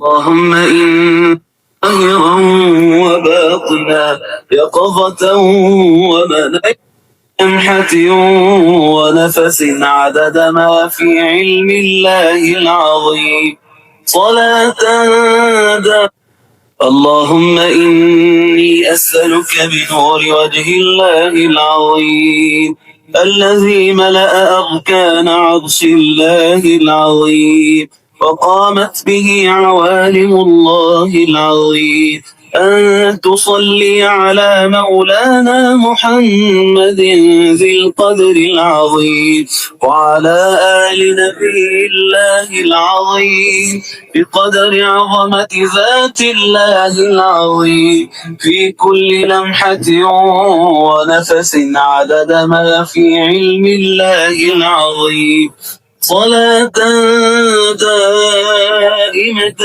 اللهم إن ظاهرا وباطنا يقظة ومناما لمحة ونفس عدد ما في علم الله العظيم صلاة دائمة. اللهم إني أسألك بنور وجه الله العظيم الذي ملأ أركان عرش الله العظيم وقامت به عوالم الله العظيم أن تصلي على مولانا محمد ذي القدر العظيم وعلى آل نبي الله العظيم بقدر عظمة ذات الله العظيم في كل لمحة ونفس عدد ما في علم الله العظيم صلاة دائمة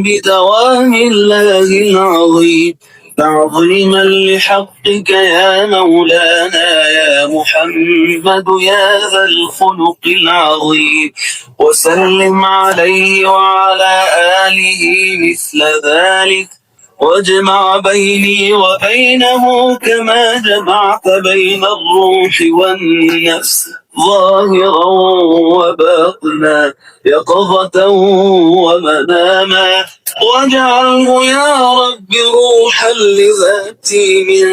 بدوام الله العظيم تعظيما لحقك يا مولانا يا محمد يا ذا الخلق العظيم وسلم عليه وعلى آله مثل ذلك واجمع بيني وبينه كما جمعت بين الروح والنفس ظاهرا وباطنا يقظة ومناما واجعله يا رب روحا لذاتي من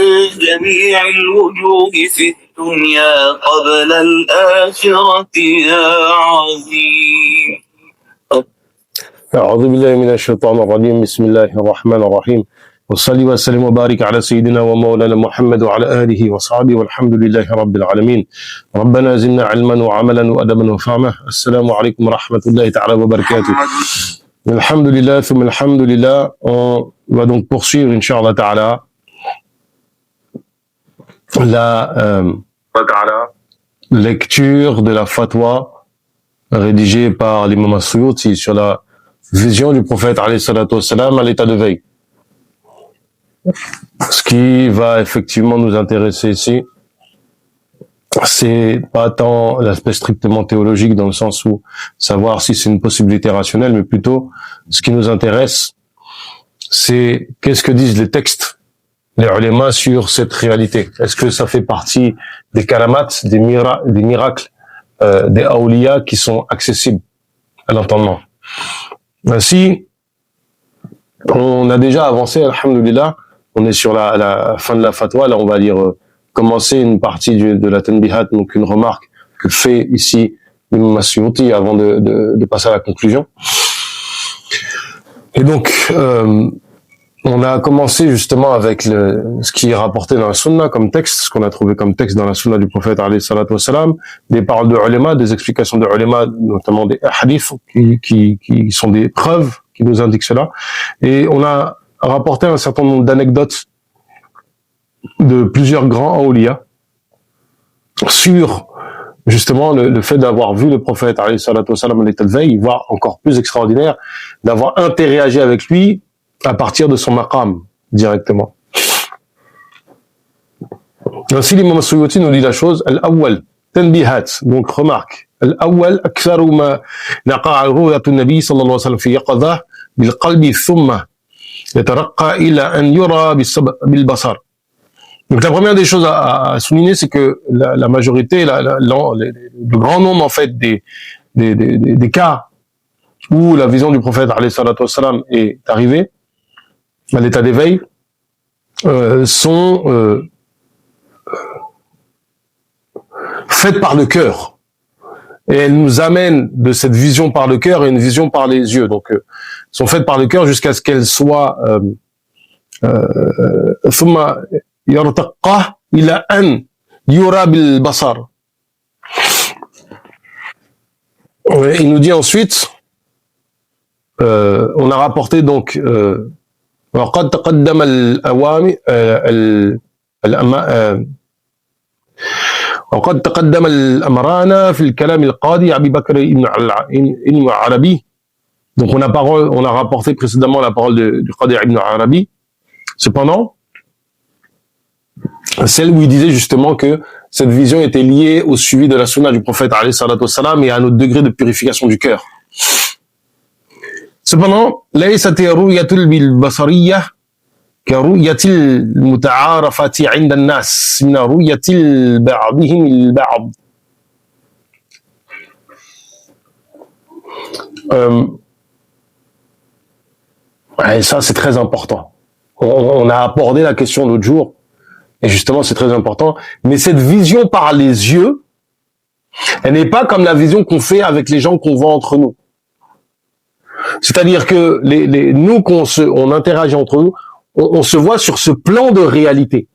جميع الوجوه في الدنيا قبل الآخرة يا عظيم. أعوذ بالله من الشيطان الرجيم بسم الله الرحمن الرحيم وصلي وسلم وبارك على سيدنا ومولانا محمد وعلى آله وصحبه والحمد لله رب العالمين. ربنا زدنا علما وعملا وأدبا وفهما. السلام عليكم ورحمة الله تعالى وبركاته. Alhamdulillah, thumma alhamdulillah. On va donc poursuivre, Inch'Allah Ta'ala, la lecture de la fatwa rédigée par l'imam As-Suyuti sur la vision du prophète alayhi salatu wassalam à l'état de veille. Ce qui va effectivement nous intéresser ici, c'est pas tant l'aspect strictement théologique dans le sens où savoir si c'est une possibilité rationnelle, mais plutôt ce qui nous intéresse, c'est qu'est-ce que disent les textes, les ulémas sur cette réalité. Est-ce que ça fait partie des karamats, des miracles, des awliya qui sont accessibles à l'entendement. Ainsi, on a déjà avancé, alhamdulillah, on est sur la fin de la fatwa, là on va dire commencer une partie de la tanbihat, donc une remarque que fait ici l'imam As-Suyuti avant de passer à la conclusion. Et donc, on a commencé justement avec ce qui est rapporté dans la sunna comme texte, ce qu'on a trouvé comme texte dans la sunna du prophète alayhi salatu wassalam, des paroles de ulama, des explications de ulama, notamment des hadiths qui sont des preuves qui nous indiquent cela. Et on a rapporté un certain nombre d'anecdotes de plusieurs grands awliya sur justement le fait d'avoir vu le prophète alayhi salatu wassalam à l'état de veille, voire encore plus extraordinaire, d'avoir interagi avec lui à partir de son maqam directement. Ainsi l'imam As-Suyuti nous dit la chose, al-awwal tanbihat, donc remarque, al-awwal aktharu ma naqa ru'yatu an-nabi sallallahu alayhi wa sallam fi yaqadha bil qalbi thumma yataraqqa ila an yura bil basar. Donc la première des choses à souligner, c'est que la majorité, le grand nombre en fait des cas où la vision du prophète alayhi salatu wassalam est arrivée à l'état d'éveil sont faites par le cœur, et elles nous amènent de cette vision par le cœur à une vision par les yeux. Donc sont faites par le cœur jusqu'à ce qu'elles soient thumma yartaqqa ila an yura bil basar. Il nous dit ensuite, on a rapporté donc وقد تقدم وقد تقدم الأمران في الكلام القاضي أبي بكر ibn Arabi. Donc on a rapporté précédemment la parole du Qadi ibn Arabi. Cependant, celle où il disait justement que cette vision était liée au suivi de la sunna du prophète alayhi salatu wassalam et à notre degré de purification du cœur. Cependant, ليست الرؤية بالبصرية كرؤية المتعارفة عند الناس من رؤية بعضهم البعض. Et ça, c'est très important. On a abordé la question l'autre jour, et justement, c'est très important. Mais cette vision par les yeux, elle n'est pas comme la vision qu'on fait avec les gens qu'on voit entre nous. C'est-à-dire que nous, on interagit entre nous, on se voit sur ce plan de réalité.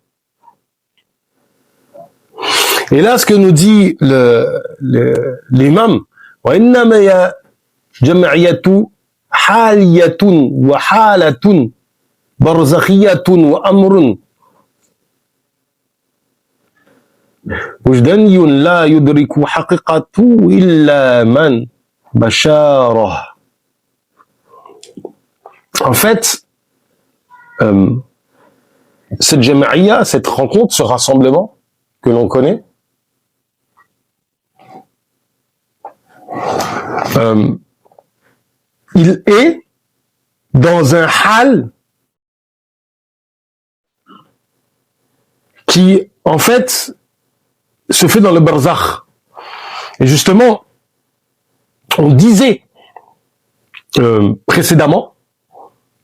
Et là, ce que nous dit l'imam, وَإِنَّمَا يَا جَمْعِيَّةُ حَالِيَةٌ وَحَالَةٌ بَرْزَخِيَّةٌ وَأَمْرٌ وجداني لا يدرك حقيقته إلا من بشاره. En fait, cette jama'iyya, cette rencontre, ce rassemblement que l'on connaît, il est dans un hal qui, en fait, se fait dans le barzakh. Et justement, on disait précédemment,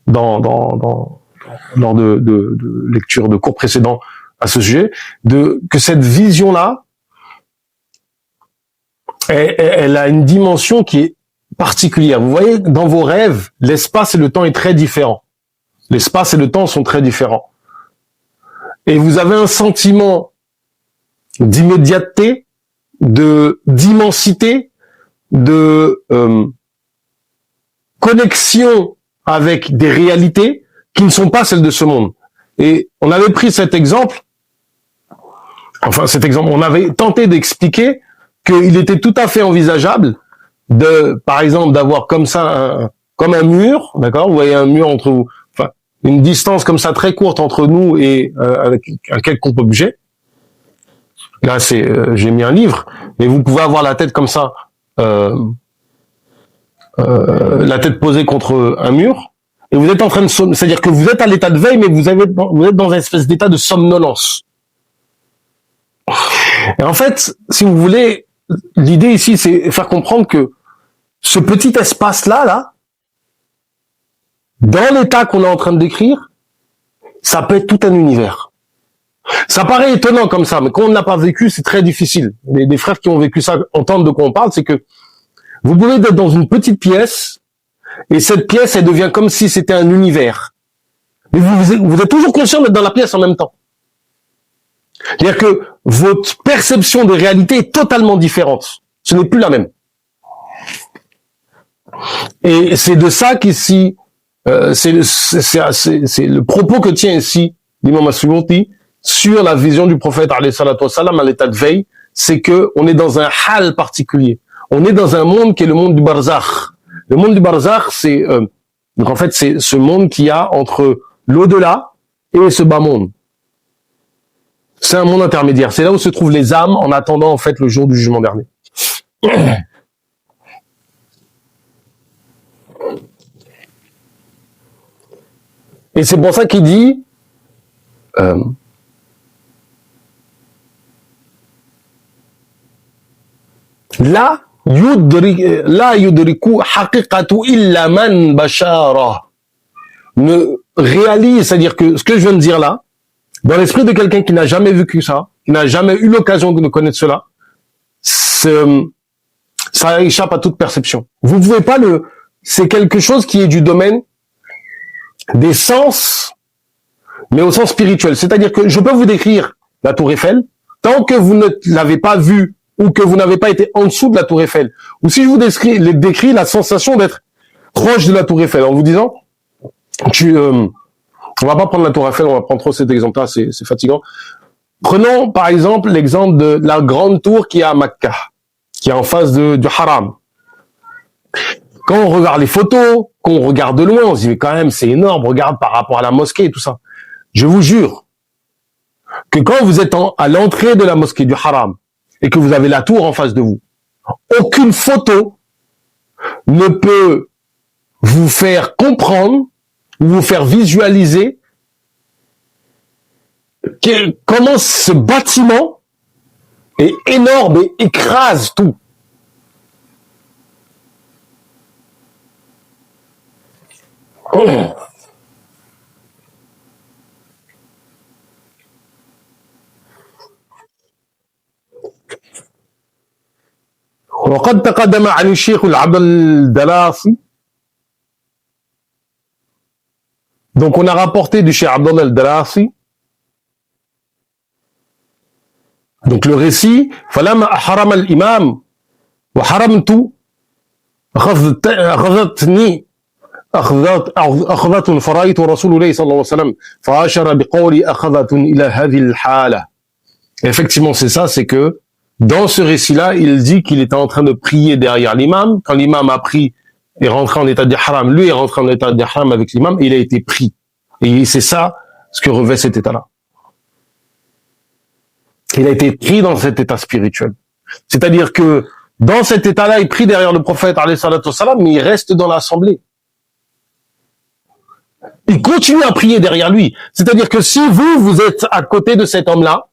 lors de lecture de cours précédents à ce sujet, que cette vision-là, elle a une dimension qui est particulière. Vous voyez, dans vos rêves, l'espace et le temps est très différent. L'espace et le temps sont très différents. Et vous avez un sentiment d'immédiateté, d'immensité, de connexion avec des réalités qui ne sont pas celles de ce monde. Et on avait pris cet exemple, on avait tenté d'expliquer qu'il était tout à fait envisageable par exemple, d'avoir comme ça comme un mur, d'accord? Vous voyez un mur entre vous, enfin, une distance comme ça très courte entre nous et avec un quelconque objet. Là, j'ai mis un livre, mais vous pouvez avoir la tête comme ça, la tête posée contre un mur, et vous êtes en train de c'est-à-dire que vous êtes à l'état de veille, mais vous êtes dans une espèce d'état de somnolence. Et en fait, si vous voulez, l'idée ici, c'est faire comprendre que ce petit espace-là, dans l'état qu'on est en train de décrire, ça peut être tout un univers. Ça paraît étonnant comme ça, mais quand on ne l'a pas vécu, c'est très difficile. Les frères qui ont vécu ça entendent de quoi on parle, c'est que vous pouvez être dans une petite pièce, et cette pièce, elle devient comme si c'était un univers. Mais vous êtes toujours conscient d'être dans la pièce en même temps. C'est-à-dire que votre perception de réalité est totalement différente. Ce n'est plus la même. Et c'est de ça qu'ici, c'est le propos que tient ici l'imam As-Suyuti sur la vision du prophète alayhi salatu wassalam à l'état de veille, c'est que on est dans un hal particulier. On est dans un monde qui est le monde du barzakh. Le monde du barzakh, donc en fait, c'est ce monde qu'il y a entre l'au-delà et ce bas monde. C'est un monde intermédiaire. C'est là où se trouvent les âmes en attendant en fait le jour du jugement dernier. Et c'est pour ça qu'il dit la yudriku haqiqatu illa man bashara. Ne réalise, c'est-à-dire que ce que je viens de dire là, dans l'esprit de quelqu'un qui n'a jamais vécu ça, qui n'a jamais eu l'occasion de connaître cela, ça échappe à toute perception. Vous pouvez pas c'est quelque chose qui est du domaine des sens, mais au sens spirituel. C'est-à-dire que je peux vous décrire la Tour Eiffel, tant que vous ne l'avez pas vue, ou que vous n'avez pas été en dessous de la Tour Eiffel, ou si je vous décris la sensation d'être proche de la Tour Eiffel, en vous disant, on va pas prendre la Tour Eiffel, on va prendre trop cet exemple-là, c'est fatigant. Prenons par exemple l'exemple de la grande tour qui est à Mecca, qui est en face du Haram. Quand on regarde les photos, quand on regarde de loin, on se dit mais quand même c'est énorme, regarde par rapport à la mosquée et tout ça. Je vous jure que quand vous êtes à l'entrée de la mosquée du Haram et que vous avez la tour en face de vous, aucune photo ne peut vous faire comprendre, ou vous faire visualiser comment ce bâtiment est énorme et écrase tout. وقد تقدم عن الشيخ العبد الدلاسي. Donc on a rapporté du Cheikh Abdallah al-Dalasi. Donc le récit, فلما أحرم الإمام وحرمت أخذت فرأيت رسول الله صلى الله عليه وسلم فأشار بقولي أخذت إلى هذه الحالة. Effectivement c'est ça, c'est que dans ce récit-là, il dit qu'il était en train de prier derrière l'imam. Quand l'imam a pris et rentré en état d'ihram, lui est rentré en état d'ihram avec l'imam, et il a été pris. Et c'est ça ce que revêt cet état-là. Il a été pris dans cet état spirituel. C'est-à-dire que dans cet état-là, il prie derrière le prophète, alayhi salatu wassalam, mais il reste dans l'assemblée. Il continue à prier derrière lui. C'est-à-dire que si vous êtes à côté de cet homme-là,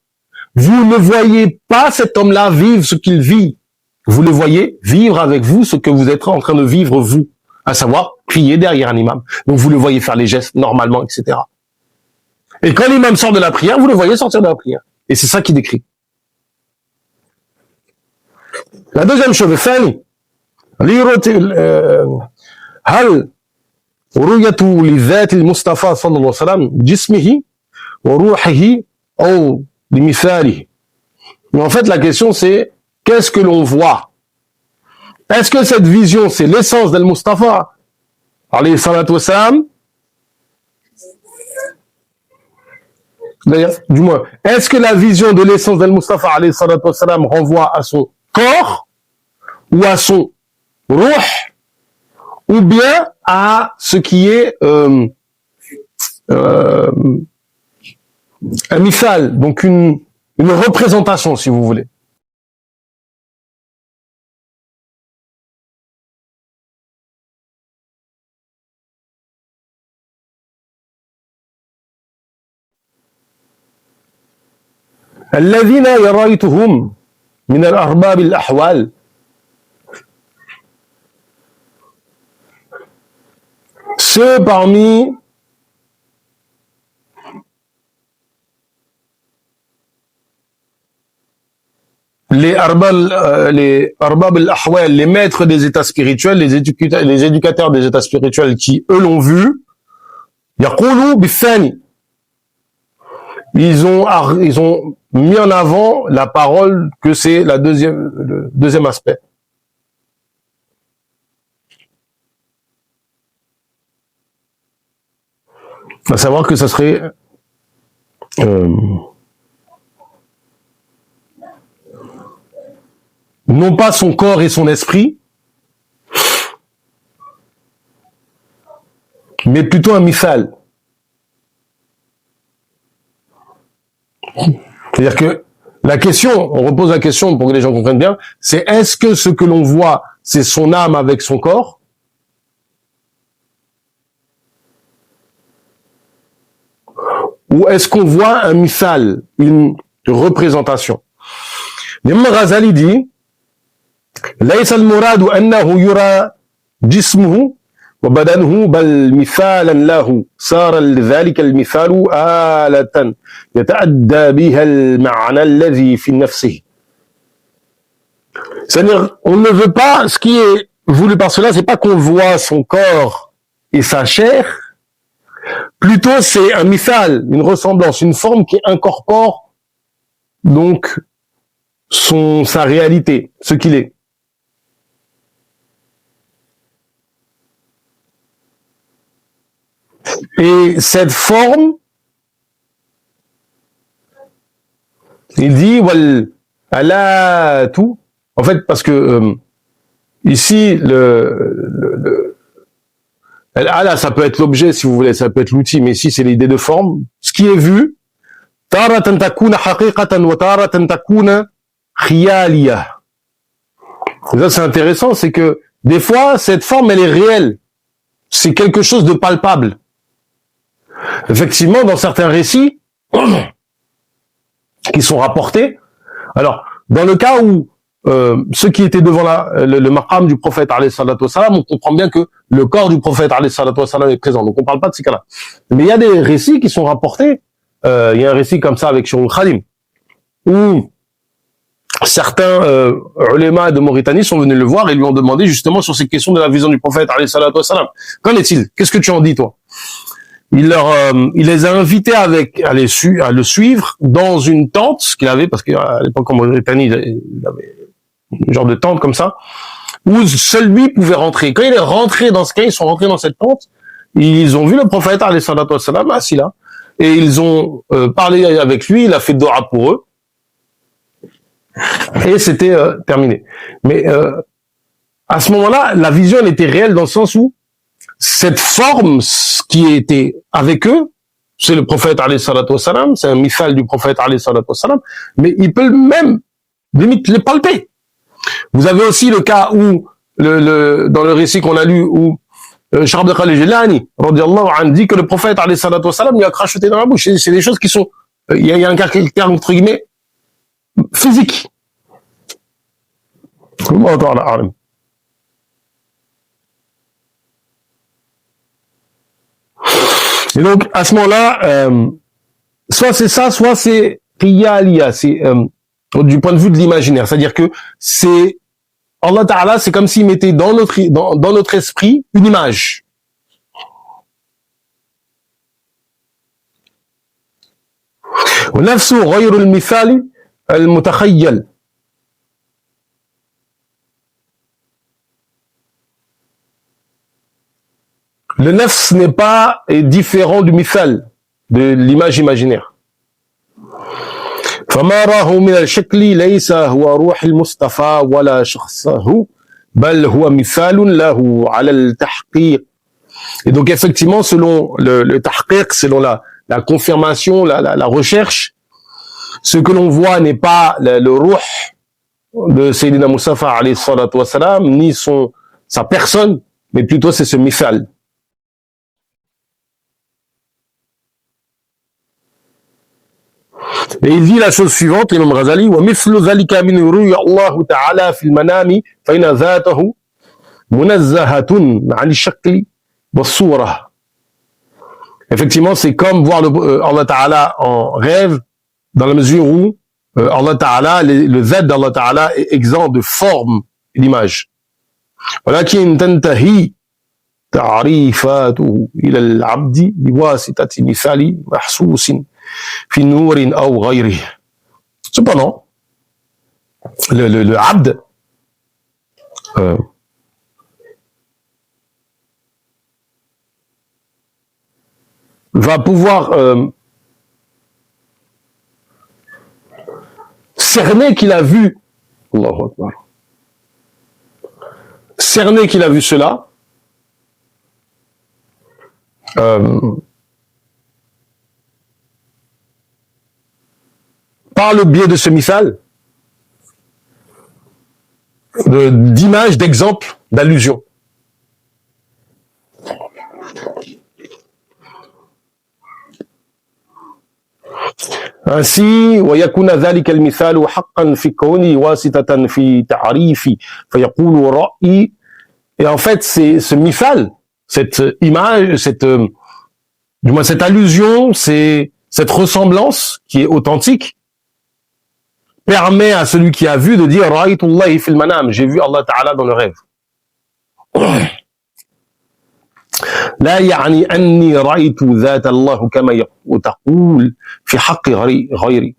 vous ne voyez pas cet homme-là vivre ce qu'il vit. Vous le voyez vivre avec vous ce que vous êtes en train de vivre vous, à savoir prier derrière un imam. Donc vous le voyez faire les gestes normalement, etc. Et quand l'imam sort de la prière, vous le voyez sortir de la prière. Et c'est ça qu'il décrit. La deuxième chose, الثاني هل رؤية لذات المصطفى صلى الله عليه وسلم جسمه وروحه أو لمثاله. Mais en fait, la question c'est qu'est-ce que l'on voit? Est-ce que cette vision c'est l'essence d'Al-Mustafa alayhi salatu wassalam? D'ailleurs, du moins, est-ce que la vision de l'essence d'Al-Mustafa alayhi salatu wassalam renvoie à son corps ou à son ruh ou bien à ce qui est un mithal, donc une représentation si vous voulez. الذين رأيتهم من الأرباب الأحوال ceux parmi les arbab al-ahwal, les maîtres des états spirituels, les éducateurs des états spirituels qui eux l'ont vu, yaqulu bithani, ils ont mis en avant la parole que c'est le deuxième aspect. À savoir que ça serait non pas son corps et son esprit, mais plutôt un mithal. C'est-à-dire que la question, on repose la question pour que les gens comprennent bien, c'est est-ce que ce que l'on voit, c'est son âme avec son corps? Ou est-ce qu'on voit un mithal, une représentation? L'imam Ghazali dit ليس المراد أنه يرى جسمه وبدنه بل مثالا له صار لذلك المثال آلة يتأدى بها المعنى الذي في نفسه. C'est-à-dire, on ne veut pas, ce qui est voulu par cela, c'est pas qu'on voit son corps et sa chair, plutôt c'est un mithal, une ressemblance, une forme qui incorpore donc sa réalité, ce qu'il est. Et cette forme, il dit wal alatu, en fait parce que ici ala ça peut être l'objet si vous voulez, ça peut être l'outil, mais ici c'est l'idée de forme. Ce qui est vu, taratan takuna haqiqatan wa taratan takuna khiyaliyah. Et ça c'est intéressant, c'est que des fois cette forme elle est réelle. c'est quelque chose de palpable. Effectivement, dans certains récits qui sont rapportés, alors, dans le cas où ceux qui étaient devant le maqam du prophète alayhi salatu wassalam, on comprend bien que le corps du prophète alayhi salatu wassalam est présent. Donc on parle pas de ces cas-là. Mais il y a des récits qui sont rapportés. Il y a un récit comme ça avec Shurul Khadim, où certains ulémas de Mauritanie sont venus le voir et lui ont demandé justement sur ces questions de la vision du prophète alayhi salatu wassalam. Qu'en est-il? Qu'est-ce que tu en dis, toi? Il les a invités à le suivre dans une tente qu'il avait, parce qu'à l'époque en Mauritanie, il avait un genre de tente comme ça, où seul lui pouvait rentrer. Quand il est rentré dans ce cas, ils sont rentrés dans cette tente, ils ont vu le prophète alayhi salatu wassalam assis là, et ils ont parlé avec lui, il a fait dua pour eux, et c'était terminé. Mais à ce moment-là, la vision elle était réelle dans le sens où cette forme qui était avec eux, c'est le prophète alayhi salatu wassalam, c'est un mithal du prophète alayhi salatu wassalam, mais il peut même limite les palper. Vous avez aussi le cas où dans le récit qu'on a lu où Cheikh Abdel Khalil Jilani radiyallahu anhu dit que le prophète alayhi salatu wassalam lui a crachoté dans la bouche. C'est des choses qui sont il y a un caractère entre guillemets physique. Et donc, à ce moment-là, soit c'est ça, soit c'est Qiyalia, c'est du point de vue de l'imaginaire. C'est-à-dire que c'est Allah Ta'ala, c'est comme s'il mettait dans notre esprit une image. وَنَفْسُ غَيْرُ الْمِثَالِ الْمُتَخَيَّلِ. Le nafs n'est pas différent du mithal, de l'image imaginaire. فما راه من الشكل ليس هو روح المصطفى ولا شخصه بل هو مثال له على التحقيق. Et donc effectivement, selon le tahqiq, selon la confirmation, la recherche, ce que l'on voit n'est pas le ruh de Sayyidina Mustafa alayhi salatu wassalam, ni sa personne, mais plutôt c'est ce mithal. Et il dit la chose suivante, l'imam Ghazali, وَمِثْلُ ذَلِكَ مِنْ رُؤْيَ اللَّهُ تَعَالَى فِي الْمَنَامِ فَإِنَّ ذَاتَهُ مُنَزَّهَةٌ عَنِ الشَّكْلِ وَالصُّورَةِ. Effectivement, c'est comme voir Allah Ta'ala en rêve, dans la mesure où Allah Ta'ala, le Z d'Allah Ta'ala est exempt de forme et d'image. وَلَكِنْ تَنْتَهِي تعريفاته إلى العبد بواسطة مثال محسوس في نور أو غيره. Cependant, le abd va pouvoir cerner qu'il a vu Allahu Akbar, cerner qu'il a vu cela par le biais de ce mithal, d'image, d'exemple, d'allusion. Ainsi, ويكون ذلك المثال حقا في كونه واسطة في تعريف فيقول رأي. Et en fait, c'est ce mithal, cette image, du moins cette allusion, cette ressemblance qui est authentique, permet à celui qui a vu de dire Ra'aytullahi fil manam, j'ai vu Allah Ta'ala dans le rêve. لا يعني أني رأيت ذات الله كما تقول في حق غيري.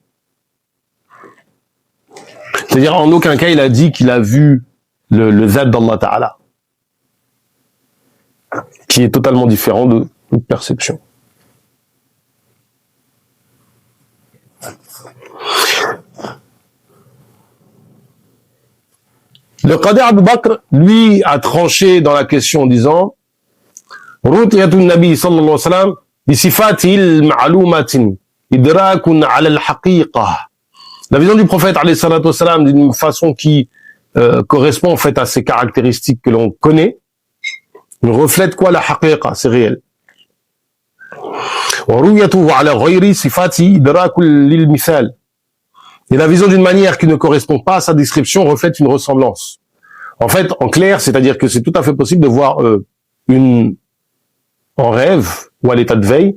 C'est-à-dire en aucun cas il a dit qu'il a vu le zat d'Allah Ta'ala, qui est totalement différent de toute perception. Le Qadi Abu Bakr, lui, a tranché dans la question en disant Ru'yatun Nabi sallallahu alayhi wa sallam bi sifatil ma'lumatin idrakun ala al-haqiqah. La vision du prophète alayhi salatu wa sallam d'une façon qui correspond en fait à ces caractéristiques que l'on connaît. Il reflète quoi? La haqiqa, c'est réel. ورؤيته على غير صفات إدراك للمثال. Et la vision d'une manière qui ne correspond pas à sa description reflète une ressemblance. En fait, en clair, c'est-à-dire que c'est tout à fait possible de voir en rêve ou à l'état de veille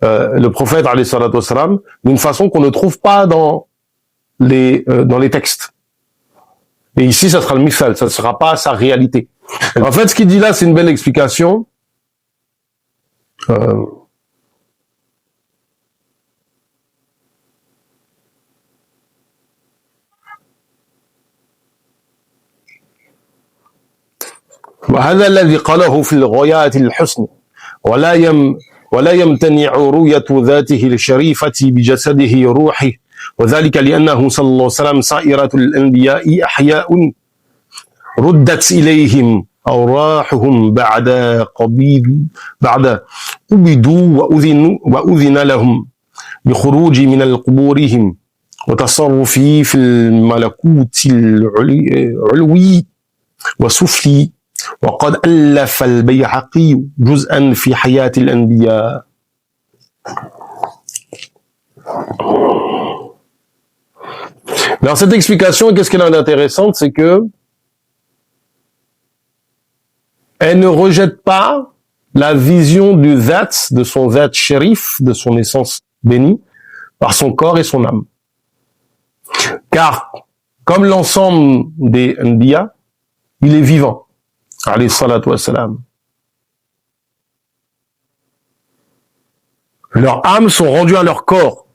le prophète alayhi salatu wassalam d'une façon qu'on ne trouve pas dans les textes. Et ici, ça sera le mithal, ça ne sera pas sa réalité. En fait, ce qu'il dit là, c'est une belle explication. وهذا الذي قاله في الغايات الحسن ولا يمتنع رؤية ذاته الشريفة بجسده روحه وذلك لأنه صلى الله عليه وسلم سائرة الأنبياء أحياء ردت إليهم أرواحهم بعد قبضوا وأذن لهم بخروج من قبورهم وتصرف في الملكوت العلوي وسفلي وقد ألف البيهقي جزءا في حياة الأنبياء. Alors cette explication, qu'est-ce qu'elle a d'intéressante, c'est que elle ne rejette pas la vision du Zat, de son Zat shérif, de son essence bénie, par son corps et son âme. Car, comme l'ensemble des Anbiya, il est vivant, alayhi salatu wassalam. Leurs âmes sont rendues à leur corps,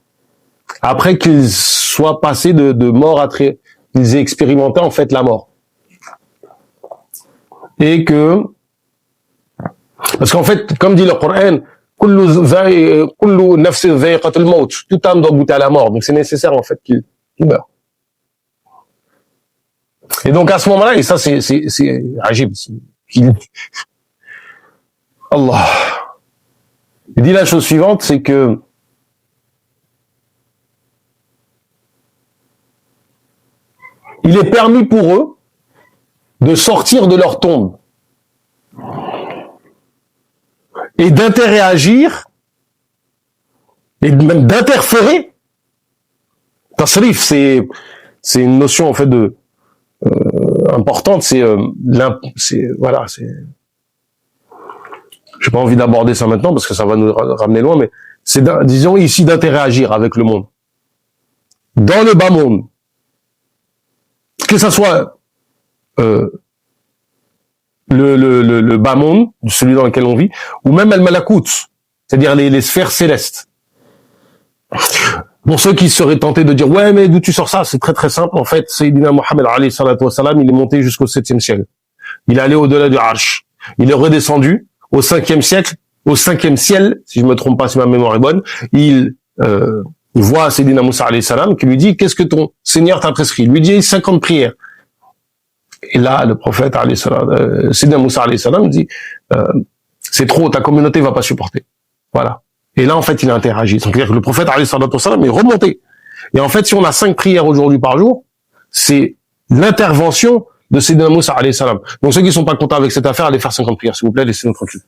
après qu'ils soient passés de mort à qu'ils aient expérimenté en fait la mort. Et que, parce qu'en fait, comme dit le Coran, kullu nafsin dha'iqatul maut, toute âme doit goûter à la mort, donc c'est nécessaire en fait qu'il meure. Et donc à ce moment-là, et ça c'est ajib, Allah, il dit la chose suivante, c'est que il est permis pour eux de sortir de leur tombe et d'interagir et même d'interférer. Tasrif, c'est une notion en fait de importante. Voilà, j'ai pas envie d'aborder ça maintenant parce que ça va nous ramener loin, mais c'est disons ici d'interagir avec le monde, dans le bas monde, que ça soit le bas monde, celui dans lequel on vit, ou même el malakut, c'est-à-dire les sphères célestes. Pour ceux qui seraient tentés de dire ouais mais d'où tu sors ça, c'est très très simple. En fait, Sayyidina Mohammed alayhi salatu wassalam, il est monté jusqu'au 7e ciel. Il est allé au-delà du Arsh. Il est redescendu au 5e siècle, au 5e ciel, si je me trompe pas, si ma mémoire est bonne. Il voit Sayyidina Moussa alayhi salam qui lui dit qu'est-ce que ton Seigneur t'a prescrit. Il lui dit 50 prières. Et là, le prophète alayhi salam, Sayyidina Moussa alayhi salam dit c'est trop, ta communauté va pas supporter. Voilà. Et là, en fait, il a interagi. C'est-à-dire que le prophète alayhi salam est remonté. Et en fait, si on a 5 prières aujourd'hui par jour, c'est l'intervention de Sayyidina Moussa alayhi salam. Donc ceux qui sont pas contents avec cette affaire, allez faire 50 prières, s'il vous plaît, laissez-nous tranquille.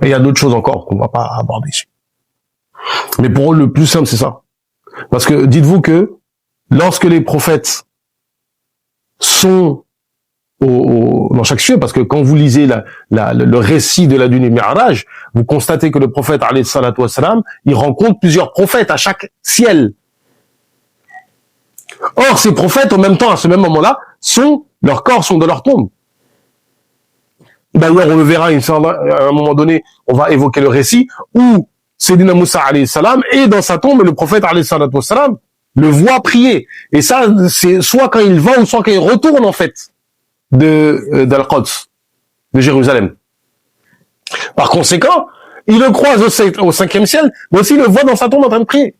Et il y a d'autres choses encore qu'on va pas aborder ici. Mais pour eux, le plus simple, c'est ça. Parce que dites-vous que lorsque les prophètes sont dans chaque cieux, parce que quand vous lisez le récit de la Dune et Mi'raj, vous constatez que le prophète alayhi salatu wassalam, il rencontre plusieurs prophètes à chaque ciel. Or, ces prophètes, en même temps, à ce même moment-là, leurs corps sont dans leur tombe. D'ailleurs, on le verra, à un moment donné, on va évoquer le récit où Sayyidina Moussa alayhi salam est dans sa tombe et le prophète alayhi salatu wassalam le voit prier. Et ça, c'est soit quand il va ou soit quand il retourne, en fait, d'Al-Quds, de Jérusalem. Par conséquent, il le croise au 5e ciel, mais aussi il le voit dans sa tombe en train de prier.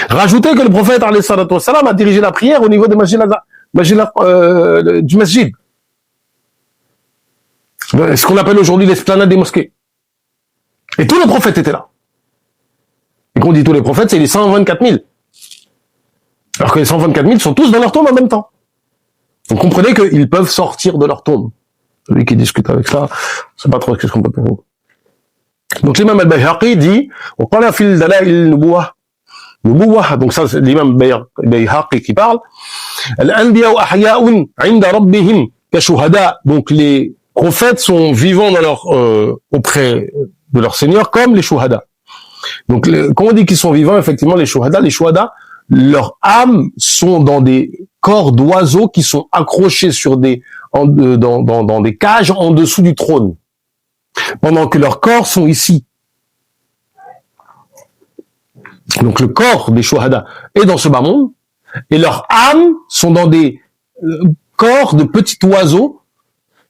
Rajoutez que le prophète alayhi salatu wassalam a dirigé la prière au niveau du masjid. Ce qu'on appelle aujourd'hui l'esplanade des mosquées. Et tous les prophètes étaient là. Et qu'on dit tous les prophètes, c'est les 124 000. Alors que les 124 000 sont tous dans leur tombe en même temps. Donc comprenez qu'ils peuvent sortir de leur tombe. Celui qui discute avec ça, je sais pas trop ce qu'on peut faire. Donc l'imam al-Bayhaqi dit, on parle fil dalail nubuwah. Donc ça c'est l'imam Bayhaqi qui parle. Al-anbiya ahya'un 'inda rabbihim ka shuhada. Donc les prophètes sont vivants dans leur auprès de leur Seigneur comme les shuhada. Donc quand on dit qu'ils sont vivants, effectivement les shuhada, leurs âmes sont dans des corps d'oiseaux qui sont accrochés sur dans des cages en dessous du trône, pendant que leurs corps sont ici. Donc le corps des shuhada est dans ce bas monde, et leurs âmes sont dans des corps de petits oiseaux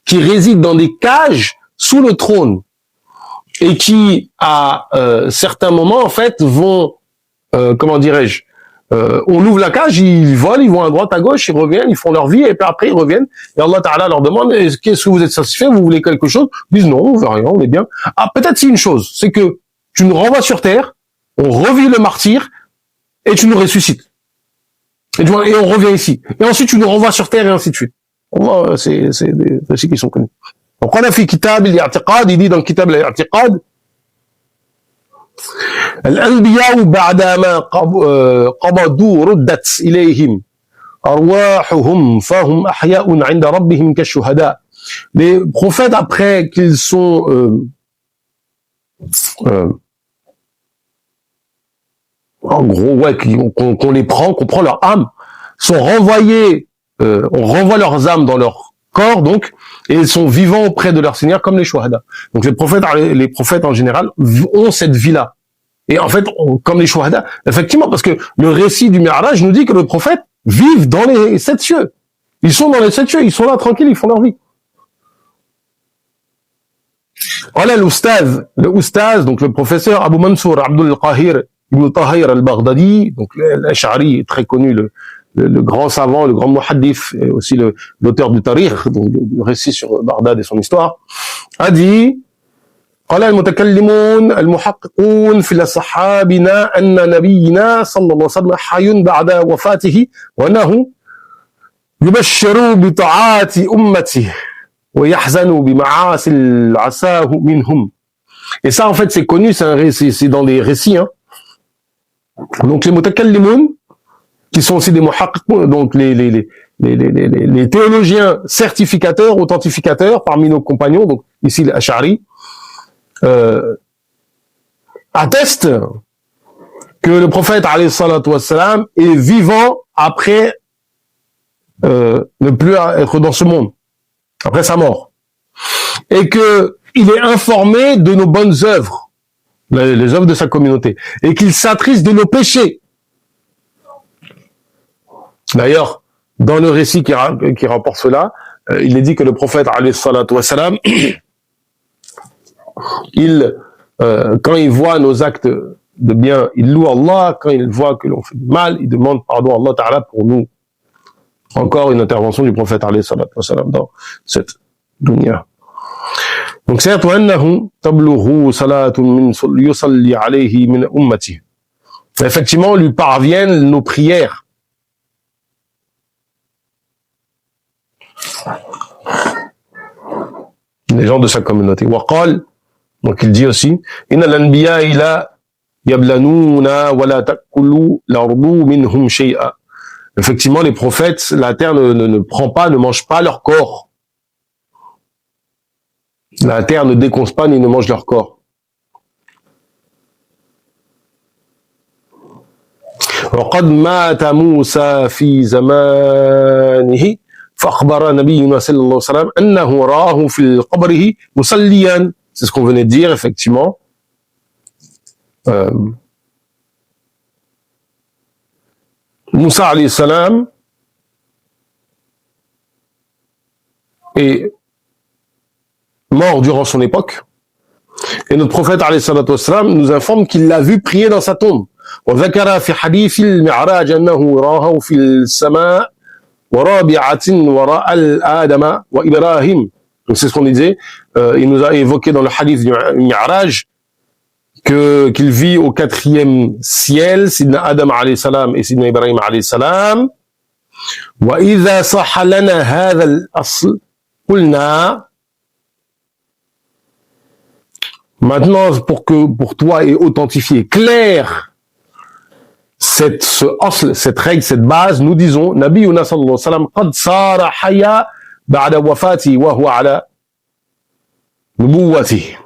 qui résident dans des cages sous le trône, et qui, à certains moments, en fait, vont, comment dirais-je, on ouvre la cage, ils volent, ils vont à droite, à gauche, ils reviennent, ils font leur vie, et puis après ils reviennent, et Allah Ta'ala leur demande, qu'est-ce que vous êtes satisfait, vous voulez quelque chose? Ils disent non, on veut rien, on est bien. Ah, peut-être c'est une chose, c'est que tu nous renvoies sur terre, on revit le martyr, et tu nous ressuscites. Et on revient ici. Et ensuite tu nous renvoies sur terre, et ainsi de suite. C'est des récits qui sont connus. Donc on a fait Kitab al-i'tiqad, il dit dans Kitab al-i'tiqad, الأنبياء بعدما قبضوا ردت إليهم أرواحهم فهم أحياء عند ربهم كالشهداء. Les prophètes, après qu'ils sont en gros, ouais, qu'on les prend, qu'on prend leur âme, sont renvoyés, on renvoie leurs âmes dans leur corps, donc, et ils sont vivants auprès de leur Seigneur comme les shuhada. Donc les prophètes en général ont cette vie-là. Et en fait, comme les shuhada, effectivement, parce que le récit du Mi'raj nous dit que les prophètes vivent dans les 7 cieux. Ils sont dans les 7 cieux, ils sont là tranquilles, ils font leur vie. Voilà le oustaz, donc le professeur Abu Mansour Abdul Qahir Ibn Tahir al-Baghdadi, donc l'Ash'ari, très connu, le grand savant, le grand muhaddith, et aussi l'auteur du Tarikh, donc le récit sur Bagdad et son histoire, a dit قال المتكلمون المحققون في أصحابنا أن نبينا صلى الله عليه وسلم حي بعد وفاته وأنه يبشر بطاعات أمته ويحزن بمعاصي العساه منهم. Et ça, en fait, c'est connu, c'est dans les récits, hein. Donc les mutakallimun, qui sont aussi des muhaqqiqun, donc les théologiens certificateurs, authentificateurs parmi nos compagnons, donc ici l'Ash'ari, atteste que le prophète alayhi salatu wassalam est vivant après ne plus être dans ce monde, après sa mort, et que il est informé de nos bonnes œuvres, les œuvres de sa communauté, et qu'il s'attriste de nos péchés. D'ailleurs, dans le récit qui rapporte cela, il est dit que le prophète alayhi salatu wassalam quand il voit nos actes de bien, il loue Allah. Quand il voit que l'on fait du mal, il demande pardon à Allah Ta'ala pour nous. Encore une intervention du prophète alayhi salatu wassalam dans cette dunya. Donc c'est annahu tablughu salatun min yusalli alayhi min ummati. Effectivement, lui parviennent nos prières. Les gens de sa communauté. Wa qal, donc il dit aussi, inna al-anbiya ila yablanuna wa la ta'kulu l'ardu minhum shay'a. Effectivement, les prophètes, la terre ne prend pas, ne mange pas leur corps. La terre ne déconce pas ni ne mange leur corps. وقد مات موسى في زمانه فأخبر نبينا صلى الله عليه وسلم أنه رآه في قبره مصليا. C'est ce qu'on venait de dire, effectivement. Moussa alayhi salam est mort durant son époque, et notre prophète alayhi salatu wassalam nous informe qu'il l'a vu prier dans sa tombe. وذكر في حديث المعراج أنه رآه في السماء ورابعة وراء آدم وإبراهيم. Donc c'est ce qu'on disait. Il nous a évoqué dans le hadith du Mi'raj qu'il vit au 4e ciel, Sidna Adam alayhi salam et Sidna Ibrahim alayhi salam. وإذا صح لنا هذا الأصل قلنا. Maintenant, pour toi est authentifié, clair, cette règle, cette base, nous disons, Nabiyuna sallallahu alayhi wa sallam, قد صار حيا بعد وفاته وهو على نبوته.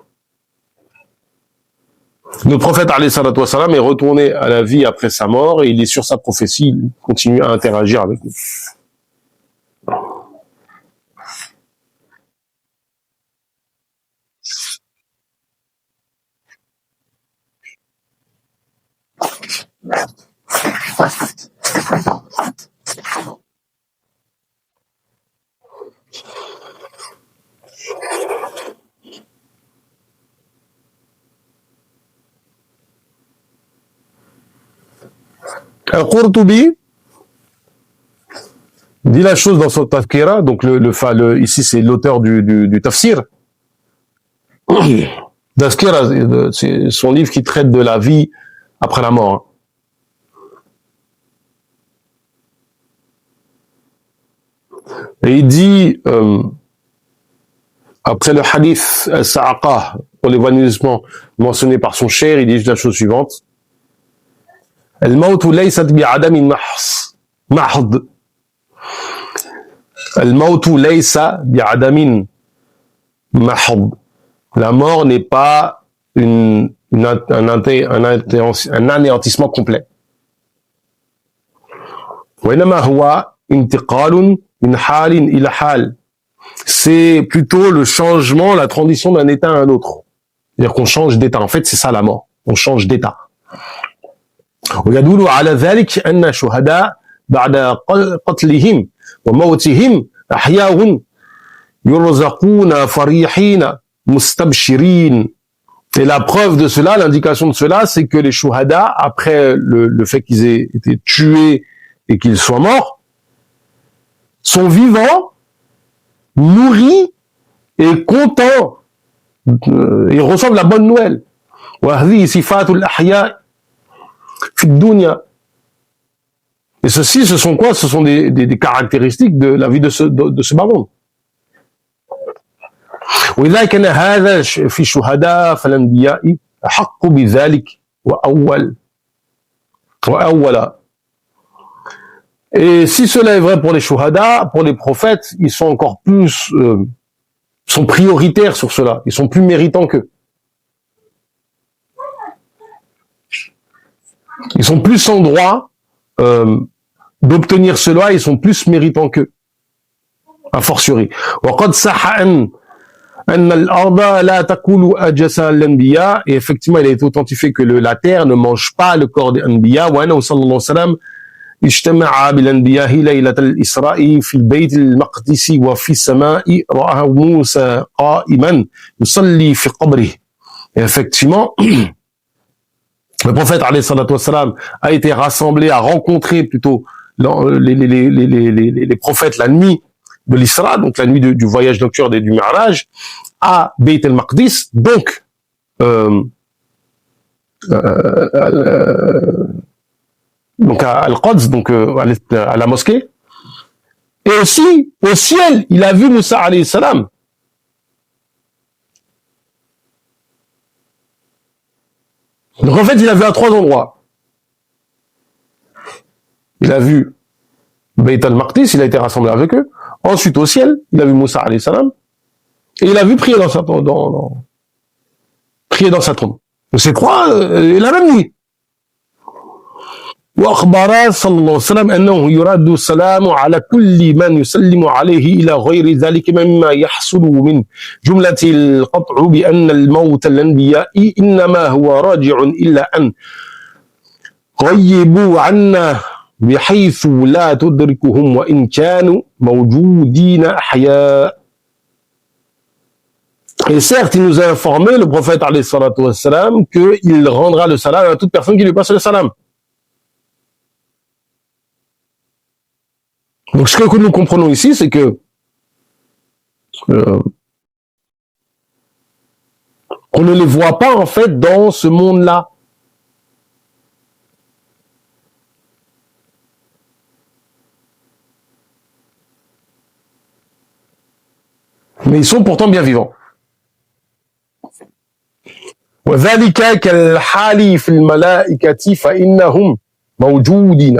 Notre prophète alayhi salatu wa salam est retourné à la vie après sa mort et il est sur sa prophétie, il continue à interagir avec nous. Al-Qurtubi dit la chose dans son tafkira, donc ici c'est l'auteur du tafsir. Tafkira, c'est son livre qui traite de la vie après la mort. Et il dit, après le hadith Sa'aqah, pour l'évanouissement mentionné par son cher, il dit la chose suivante. الموت ليست بعدم محض. الموت ليس بعدم محض. La mort n'est pas un anéantissement complet. وإنما هو انتقال من حال إلى حال. C'est plutôt le changement, la transition d'un état à un autre. C'est-à-dire qu'on change d'état. En fait, c'est ça la mort. On change d'état. ويدل على ذلك أن الشهداء بعد قتلهم وموتهم أحياء يرزقون فرحين مستبشرين. Et la preuve de cela, l'indication de cela, c'est que les shuhada, après le fait qu'ils aient été tués et qu'ils soient morts, sont vivants, nourris et contents. Ils reçoivent la bonne nouvelle. وهذه صفات الأحياء في الدنيا. Et ceci, ce sont quoi? Ce sont des caractéristiques de la vie de ce bas monde. وإذا كان هذا في الشهداء فالأنبياء أحق بذلك وأولا. Et si cela est vrai pour les shuhada, pour les prophètes, ils sont encore plus, sont prioritaires sur cela. Ils sont plus méritants qu'eux. Ils sont plus en droit d'obtenir cela. Ils sont plus méritants qu'eux. A fortiori. وقد صح أن الأرض لا تأكل أجساد الأنبياء. Et effectivement, il a été authentifié que la terre ne mange pas le corps des anbiya. وأنه صلى الله عليه وسلم اجتمع بالأنبياء ليلة الإسراء في البيت المقدس وفي السماء رآه موسى قائما يصلي في قبره. Et effectivement, le prophète alayhi salatu wassalam a été rassemblé, a rencontré plutôt les prophètes la nuit de l'Isra, donc la nuit du voyage nocturne et du Mi'raj, à Beit el-Maqdis, donc à Al-Quds, donc à la mosquée. Et aussi, au ciel, il a vu Moussa alayhi salam. Donc en fait, il a vu à 3 endroits. Il a vu Beit al-Maqdis, il a été rassemblé avec eux. Ensuite, au ciel, il a vu Moussa alayhi salam. Et il a vu prier dans sa tombe. Donc c'est 3, la même nuit. وأخبر صلى الله عليه وسلم أنه يراد السلام على كل من يسلم عليه إلى غير ذلك مما يحصل من جملة القطع بأن الموت الأنبياء إنما هو راجع إلا أن غيبوا عنا بحيث لا تدركهم وإن كانوا موجودين أحياء. Et certes, il nous a informé, le prophète alayhi salatu wassalam, qu'il rendra le salam à toute personne qui lui passe le salam. Donc ce que nous comprenons ici, c'est que On ne les voit pas en fait dans ce monde-là. Mais ils sont pourtant bien vivants. وذلك كالحال في الملائكة فإنهم موجودين.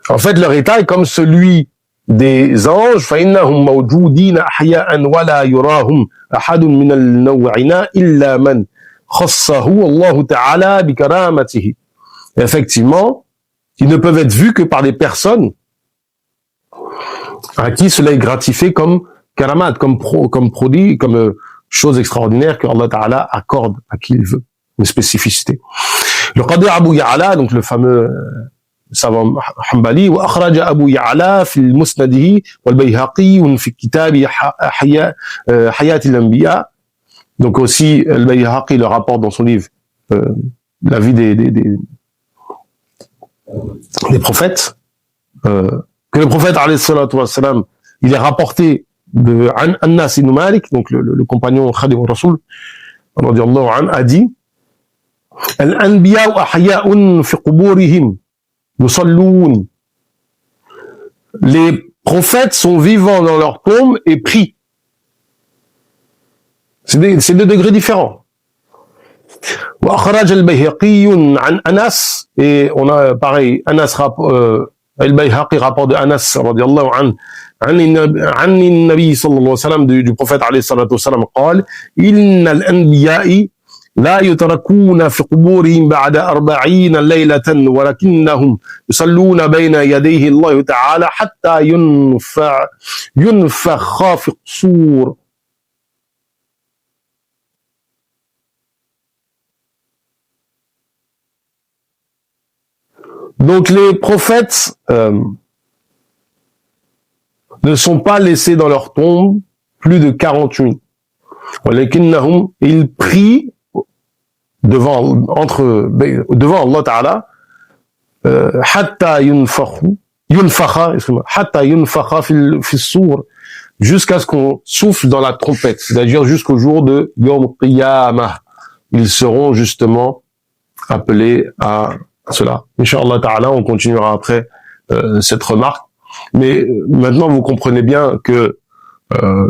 En fait, leur état est comme celui des anges. فإنهم موجودين أحياء ولا يراهم أحد من النوعين إلا من خصه الله تعالى بكرامته. Effectivement, ils ne peuvent être vus que par des personnes à qui cela est gratifié comme karamat, comme produit, comme chose extraordinaire que Allah Ta'ala accorde à qui il veut, une spécificité. Le Qadi Abu Ya'la, donc le fameux savant Hanbali, وأخرج أبو يعلى في المسنده والبيهقي في كتاب حياة الأنبياء. Donc aussi, le Bayhaqi le rapporte dans son livre la vie des prophètes, que le prophète alayhi salatu wassalam, il est rapporté de Anas ibn Malik, donc le compagnon Khadim al-Rasoul, radiyallahu anhu, a dit Al-anbiya'u ahya'un fi quburihim yusallun. Les prophètes sont vivants dans leur tombe et prient. C'est deux degrés différents. Wa akhraj al-Bayhaqi an Anas, et on a pareil, Anas al-Bayhaqi rapporte de Anas radiyallahu anhu عن النبي صلى الله عليه وسلم du prophète عليه الصلاة والسلام قال إن الأنبياء لا يتركون في قبورهم بعد 40 ليلة ولكنهم يصلون بين يديه الله تعالى حتى ينفخ في الصور. Donc les prophètes ne sont pas laissés dans leur tombe plus de 40 nuits. Ils prient devant Allah Ta'ala jusqu'à ce qu'on souffle dans la trompette, c'est-à-dire jusqu'au jour de Yom Qiyamah. Ils seront justement appelés à cela. Inch'Allah Ta'ala, on continuera après cette remarque. Mais maintenant, vous comprenez bien que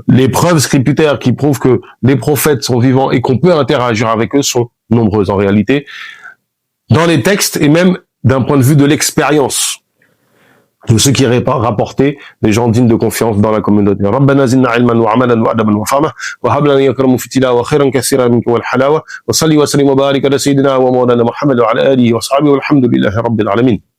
les preuves scripturaires qui prouvent que les prophètes sont vivants et qu'on peut interagir avec eux sont nombreuses en réalité, dans les textes et même d'un point de vue de l'expérience de ce qui est rapporté des gens dignes de confiance dans la communauté. ربنا زدنا علما وعملا وأدبا وفهما وهب لنا يكرم في التلاوة خيرا كثيرا منك والحلاوة وصلي وسلم وبارك على سيدنا ومولانا محمد وعلى آله وصحبه والحمد لله رب العالمين.